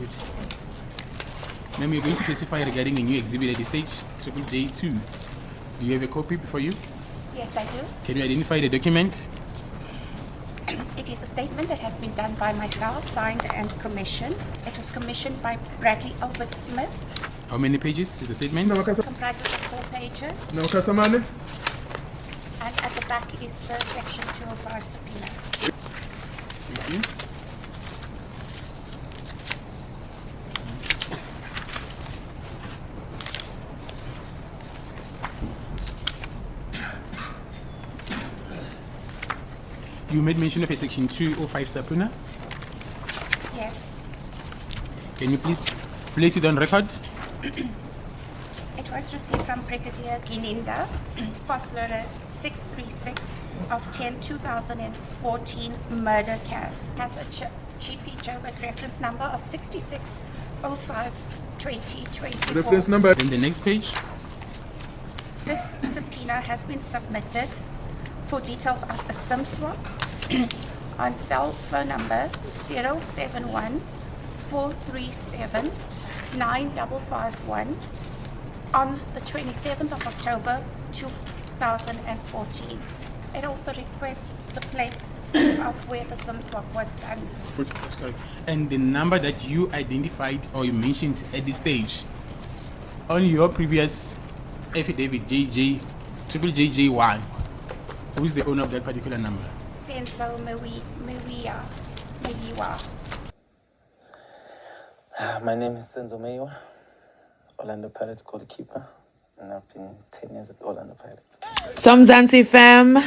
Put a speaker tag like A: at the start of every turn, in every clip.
A: is it? Ma'am, you're going to testify regarding the new exhibit at the stage, Triple J2. Do you have a copy before you?
B: Yes, I do.
A: Can you identify the document?
B: It is a statement that has been done by myself, signed and commissioned. It was commissioned by Bradley Albert Smith.
A: How many pages is the statement?
B: It comprises of 4 pages.
C: No, Kasamane.
B: And at the back is the Section 205 subpoena.
A: Thank you. You made mention of a Section 205 subpoena.
B: Yes.
A: Can you please place it on record?
B: It was received from Brigadier Gininda, Phosphorus 636 of 10/2014 murder case. Has a GP Joburg reference number of 6605/2024.
C: Reference number.
A: Then the next page.
B: This subpoena has been submitted for details of a SIM swap on cell phone number 071 437 9551 on the 27th of October 2014. It also requests the place of where the SIM swap was done.
A: That's correct. And the number that you identified or you mentioned at this stage on your previous affidavit, Triple JJ1, who is the owner of that particular number?
B: Senzo Mewiwa.
D: My name is Senzo, Orlando Pirates goalkeeper, and I've been 10 years at Orlando Pirates.
E: So Mzansi fam,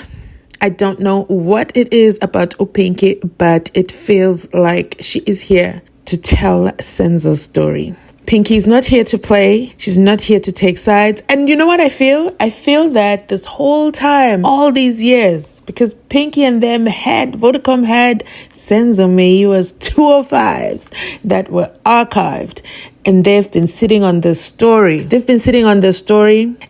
E: I don't know what it is about Pinky, but it feels like she is here to tell Senzo's story. Pinky's not here to play. She's not here to take sides. And you know what I feel? I feel that this whole time, all these years, because Pinky and them Vodacom had Senzo Meyiwa's 205s that were archived. And they've been sitting on this story.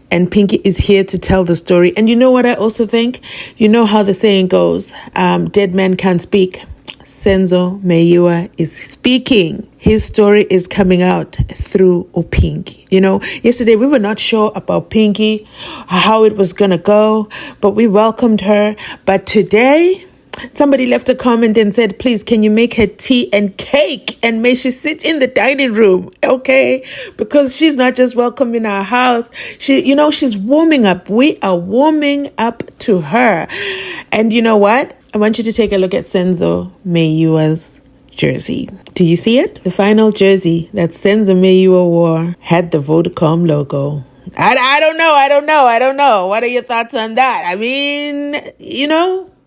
E: And Pinky is here to tell the story. And you know what I also think? You know how the saying goes, dead man can't speak. Senzo Meyiwa is speaking. His story is coming out through Pinky. You know, yesterday we were not sure about Pinky, how it was going to go, but we welcomed her. But today, somebody left a comment and said, please, can you make her tea and cake and may she sit in the dining room, okay? Because she's not just welcome in our house. She's warming up. We are warming up to her. And you know what? I want you to take a look at Senzo Meyiwa's jersey. Do you see it? The final jersey that Senzo Meyiwa wore had the Vodacom logo. I don't know. What are your thoughts on that? I mean,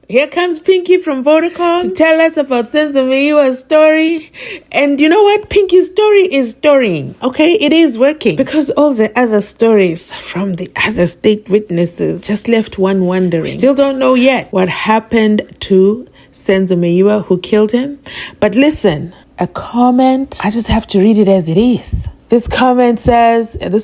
E: here comes Pinky from Vodacom to tell us about Senzo Meyiwa's story. And you know what? Pinky's story is storying. Okay, it is working. Because all the other stories from the other state witnesses just left one wondering. We still don't know yet what happened to Senzo Meyiwa, who killed him. But listen, a comment, I just have to read it as it is. This comment says, and you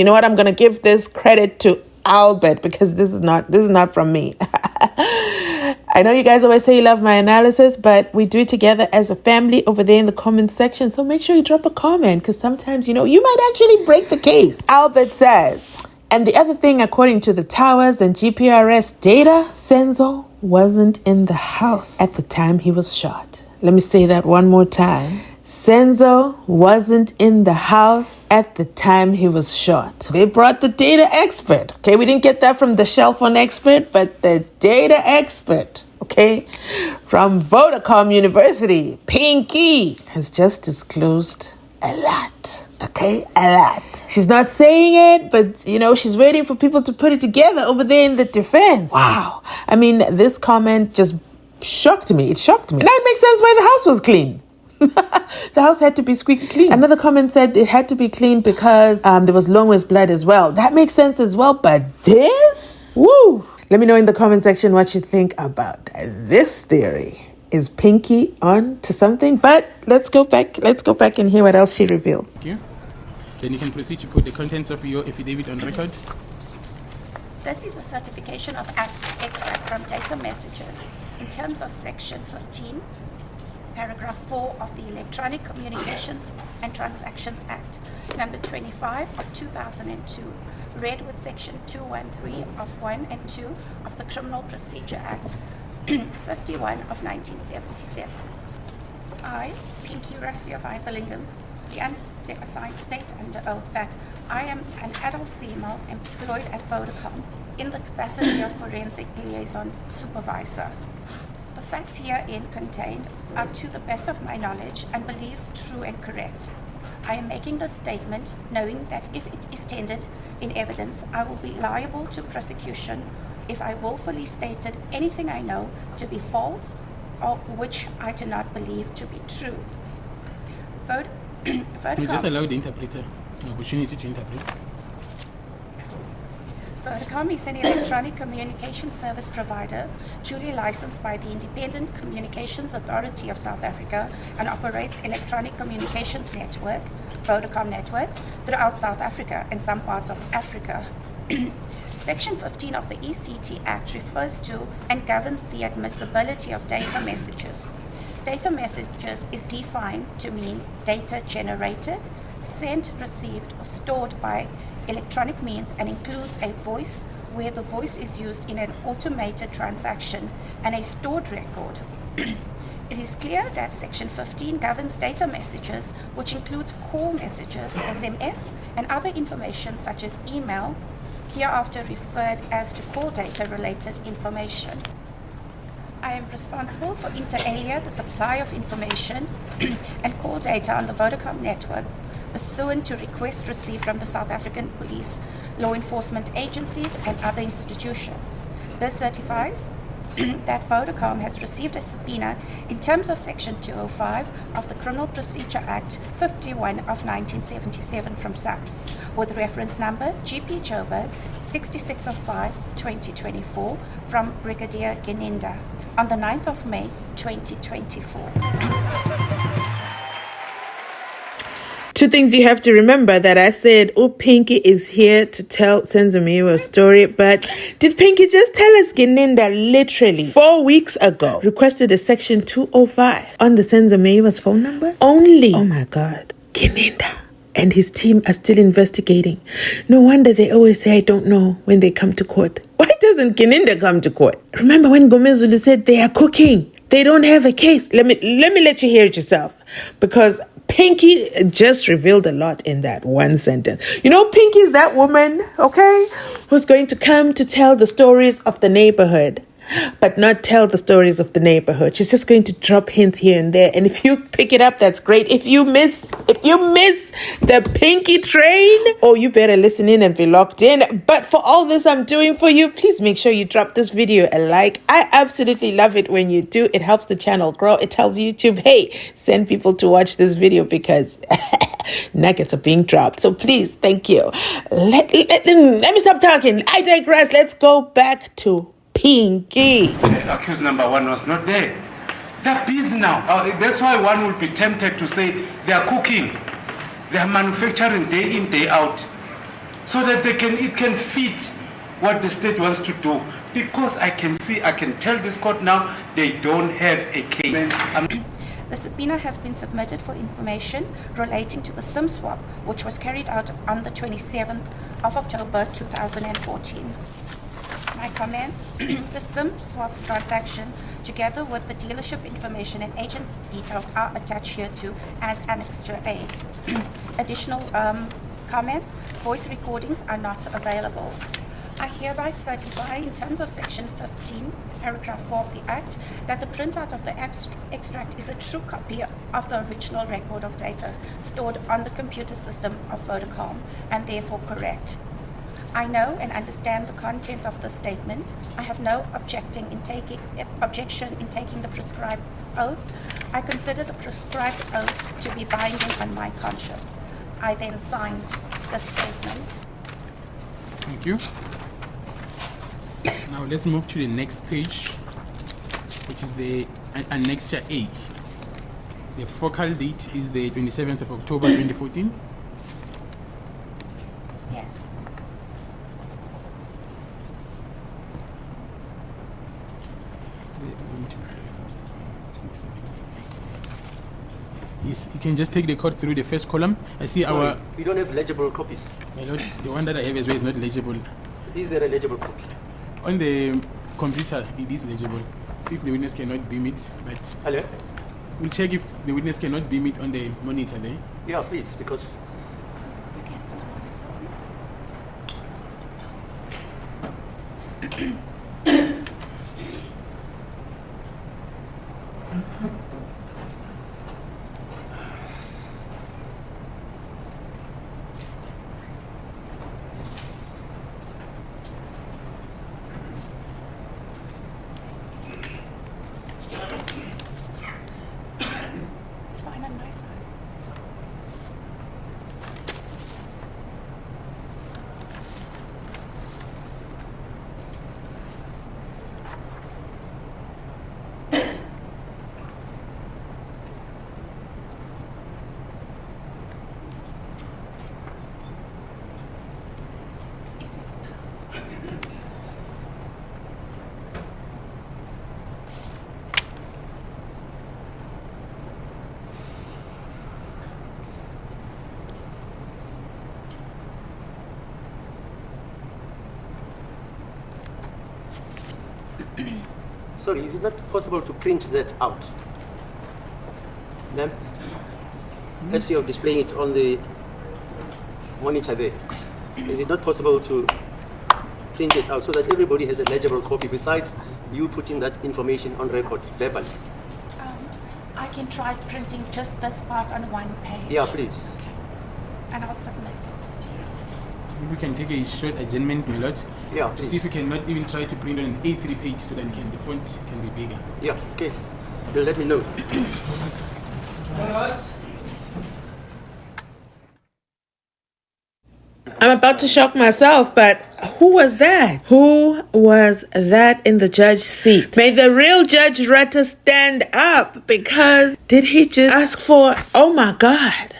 E: know what? I'm going to give this credit to Albert, because this is not from me. I know you guys always say you love my analysis, but we do it together as a family over there in the comment section. So make sure you drop a comment, because sometimes, you might actually break the case. Albert says, and the other thing, according to the towers and GPRS data, Senzo wasn't in the house at the time he was shot. Let me say that one more time. Senzo wasn't in the house at the time he was shot. They brought the data expert. Okay, we didn't get that from the shell phone expert, but the data expert, okay, from Vodacom University, Pinky, has just disclosed a lot. Okay, a lot. She's not saying it, but, she's waiting for people to put it together over there in the defense. Wow. I mean, this comment just shocked me. It shocked me. Now it makes sense why the house was clean. The house had to be squeaky clean. Another comment said it had to be clean because there was Longway's blood as well. That makes sense as well, but this? Woo! Let me know in the comment section what you think about this theory. Is Pinky on to something? But let's go back and hear what else she reveals.
A: Thank you. Then you can proceed to put the contents of your affidavit on record.
B: This is a certification of extract from data messages in terms of Section 15, paragraph 4 of the Electronic Communications and Transactions Act, number 25 of 2002, read with section 213 of 1 and 2 of the Criminal Procedure Act, 51 of 1977. I, Pinky Rassia Vaithalingam, the assigned state under oath that I am an adult female employed at Vodacom in the capacity of forensic liaison supervisor. The facts herein contained are to the best of my knowledge and believe true and correct. I am making this statement knowing that if it is tendered in evidence, I will be liable to prosecution if I willfully stated anything I know to be false or which I do not believe to be true.
A: We just allow the interpreter an opportunity to interpret.
B: Vodacom is an electronic communication service provider duly licensed by the Independent Communications Authority of South Africa and operates electronic communications network, Vodacom networks, throughout South Africa and some parts of Africa. Section 15 of the ECT Act refers to and governs the admissibility of data messages. Data messages is defined to mean data generated, sent, received, or stored by electronic means and includes a voice where the voice is used in an automated transaction and a stored record. It is clear that Section 15 governs data messages, which includes call messages, SMS, and other information such as email, hereafter referred as to call data related information. I am responsible for inter alia the supply of information and call data on the Vodacom network pursuant to requests received from the South African police, law enforcement agencies, and other institutions. This certifies that Vodacom has received a subpoena in terms of Section 205 of the Criminal Procedure Act 51 of 1977 from SAPS, with reference number GP Joburg 6605-2024 from Brigadier Geninda on the 9th of May 2024.
E: Two things you have to remember that I said, oh, Pinky is here to tell Senzo'S a story, but did Pinky just tell us Geninda literally 4 weeks ago requested a section 205 on the Senzo'S phone number? Only. Oh my God. Geninda and his team are still investigating. No wonder they always say, I don't know when they come to court. Why doesn't Geninda come to court? Remember when Gomezulu said they are cooking? They don't have a case. Let me let you hear it yourself, because Pinky just revealed a lot in that one sentence. You know, Pinky is that woman, okay, who's going to come to tell the stories of the neighborhood, but not tell the stories of the neighborhood. She's just going to drop hints here and there. And if you pick it up, that's great. If you miss the Pinky train, oh, you better listen in and be locked in. But for all this I'm doing for you, please make sure you drop this video a like. I absolutely love it when you do. It helps the channel grow. It tells YouTube, hey, send people to watch this video because nuggets are being dropped. So please, thank you. Let me stop talking. I digress. Let's go back to Pinky.
C: Accused number one was not there. They're busy now. That's why one will be tempted to say they are cooking. They are manufacturing day in, day out. So that it can fit what the state wants to do. Because I can tell this court now, they don't have a case.
B: The subpoena has been submitted for information relating to the SIM swap, which was carried out on the 27th of October 2014. My comments, the SIM swap transaction, together with the dealership information and agent's details, are attached here to as Annexure A. Additional comments, voice recordings are not available. I hereby certify, in terms of Section 15, Paragraph 4 of the Act, that the printout of the extract is a true copy of the original record of data stored on the computer system of Vodacom, and therefore correct. I know and understand the contents of the statement. I have no objection in taking the prescribed oath. I consider the prescribed oath to be binding on my conscience. I then signed the statement.
A: Thank you. Now let's move to the next page, which is the Annexure A. The focal date is the 27th of October 2014.
B: Yes.
A: Yes, you can just take the code through the first column. I see
F: Sorry, we don't have legible copies.
A: my lord, the one that I have as well is not legible.
F: Is there a legible copy?
A: On the computer, it is legible. See if the witness cannot beam it, but
F: Hello?
A: we'll check if the witness cannot beam it on the monitor there.
F: Yeah, please, because
B: It's fine on my side. Is it?
F: sorry, is it not possible to print that out? Ma'am? As you're displaying it on the monitor there, is it not possible to print it out so that everybody has a legible copy besides you putting that information on record verbally?
B: I can try printing just this part on one page.
F: Yeah, please.
B: Okay. And I'll submit it.
A: We can take a short adjournment, my lord,
F: Yeah,
A: to see if
F: please.
A: we cannot even try to print on an A3 page so that the font can be bigger.
F: Yeah, okay. You'll let me know.
E: I'm about to shock myself, but who was that? Who was that in the judge seat? May the real Judge Rutter stand up, because did he just ask for, oh my God.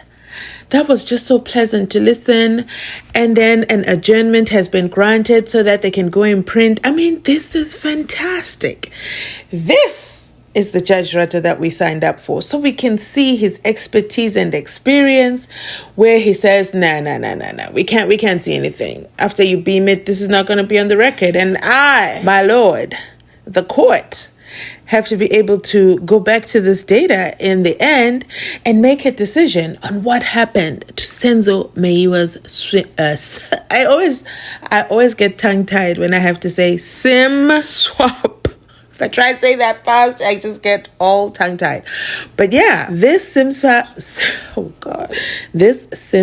E: That was just so pleasant to listen. And then an adjournment has been granted so that they can go and print. I mean, this is fantastic. This is the Judge Rutter that we signed up for. So we can see his expertise and experience, where he says, no, we can't see anything. After you beam it, this is not going to be on the record. And I, my lord, the court, have to be able to go back to this data in the end and make a decision on what happened to Senzo Meiwa's I always get tongue tied when I have to say SIM swap. If I try to say that fast, I just get all tongue tied. But yeah, this SIM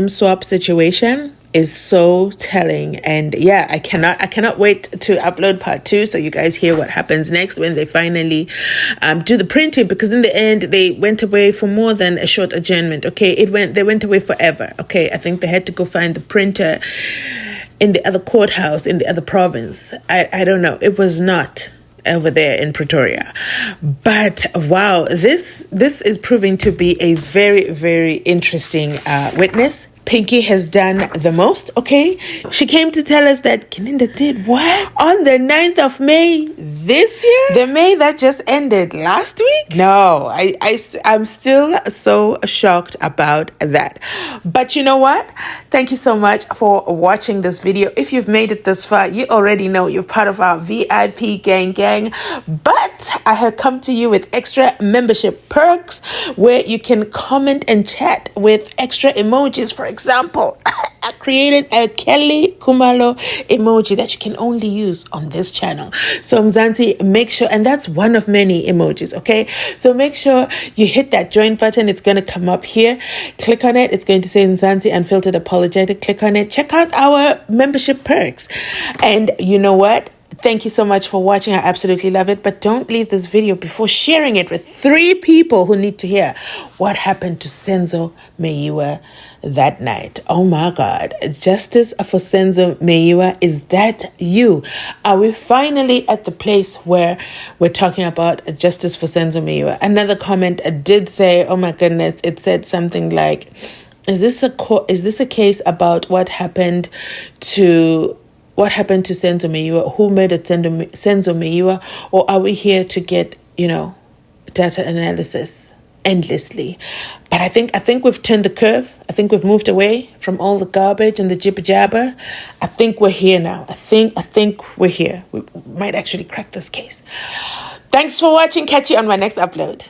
E: swap situation is so telling. And yeah, I cannot wait to upload part 2 so you guys hear what happens next when they finally do the printing, because in the end they went away for more than a short adjournment. Okay, they went away forever. Okay, I think they had to go find the printer in the other courthouse in the other province. I don't know. It was not over there in Pretoria. But wow, this is proving to be a very, very interesting witness. Pinky has done the most, okay? She came to tell us that Keninda did what? On the 9th of May this year? The May that just ended last week? No, I'm still so shocked about that. But you know what? Thank you so much for watching this video. If you've made it this far, you already know you're part of our VIP gang. But I have come to you with extra membership perks where you can comment and chat with extra emojis. For example, I created a Kelly Kumalo emoji that you can only use on this channel. So Mzansi, make sure, and that's one of many emojis, okay? So make sure you hit that join button. It's going to come up here. Click on it. It's going to say Mzansi Unfiltered Apologetic. Click on it. Check out our membership perks. And you know what? Thank you so much for watching. I absolutely love it. But don't leave this video before sharing it with 3 people who need to hear what happened to Senzo Meiwa that night. Oh my God. Justice for Senzo Meiwa. Is that you? Are we finally at the place where we're talking about justice for Senzo Meiwa? Another comment did say, oh my goodness, it said something like, is this a case about what happened to Senzo Meiwa? Who murdered Senzo Meiwa? Or are we here to get, data analysis? endlessly. But I think we've turned the curve. I think we've moved away from all the garbage and the jibber jabber. I think we're here now. I think we're here. We might actually crack this case. Thanks for watching. Catch you on my next upload.